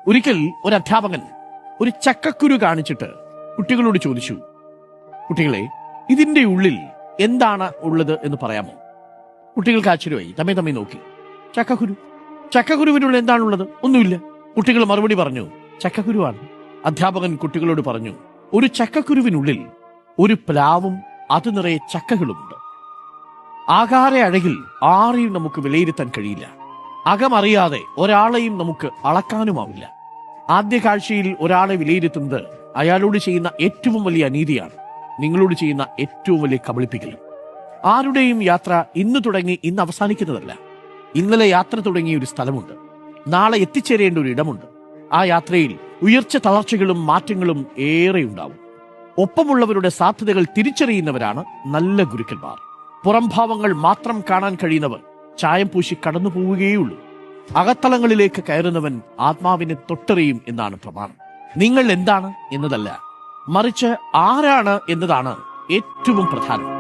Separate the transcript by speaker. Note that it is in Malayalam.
Speaker 1: ഒരിക്കൽ ഒരു അധ്യാപകൻ ഒരു ചക്കക്കുരു കാണിച്ചിട്ട് കുട്ടികളോട് ചോദിച്ചു, കുട്ടികളെ, ഇതിന്റെ ഉള്ളിൽ എന്താണ് ഉള്ളത് എന്ന് പറയാമോ? കുട്ടികൾക്ക് ആശ്ചര്യമായി, തമ്മി നോക്കി. ചക്കക്കുരുവിനുള്ളിൽ എന്താണുള്ളത്? ഒന്നുമില്ല. കുട്ടികൾ മറുപടി പറഞ്ഞു, ചക്കക്കുരുവാണ്. അധ്യാപകൻ കുട്ടികളോട് പറഞ്ഞു, ഒരു ചക്കക്കുരുവിനുള്ളിൽ ഒരു പ്ലാവും അത് നിറയെ ചക്കകളുമുണ്ട്. ആകാര അഴകിൽ ആരെയും നമുക്ക് വിലയിരുത്താൻ കഴിയില്ല. അകമറിയാതെ ഒരാളെയും നമുക്ക് അളക്കാനുമാവില്ല. ആദ്യ കാഴ്ചയിൽ ഒരാളെ വിലയിരുത്തുന്നത് അയാളോട് ചെയ്യുന്ന ഏറ്റവും വലിയ അനീതിയാണ്, നിങ്ങളോട് ചെയ്യുന്ന ഏറ്റവും വലിയ കബളിപ്പിക്കലും. ആരുടെയും യാത്ര ഇന്ന് തുടങ്ങി ഇന്ന് അവസാനിക്കുന്നതല്ല. ഇന്നലെ യാത്ര തുടങ്ങിയ ഒരു സ്ഥലമുണ്ട്, നാളെ എത്തിച്ചേരേണ്ട ഒരു ഇടമുണ്ട്. ആ യാത്രയിൽ ഉയർച്ച തളർച്ചകളും മാറ്റങ്ങളും ഏറെ ഉണ്ടാവും. ഒപ്പമുള്ളവരുടെ സാധ്യതകൾ തിരിച്ചറിയുന്നവരാണ് നല്ല ഗുരുക്കന്മാർ. പുറംഭാവങ്ങൾ മാത്രം കാണാൻ കഴിയുന്നവർ ചായം പൂശി കടന്നു പോവുകയുള്ളൂ. അകത്തളങ്ങളിലേക്ക് കയറുന്നവൻ ആത്മാവിനെ തൊട്ടറിയും എന്നാണ് പ്രമാണം. നിങ്ങൾ എന്താണ് എന്നതല്ല, മറിച്ച് ആരാണ് എന്നതാണ് ഏറ്റവും പ്രധാനം.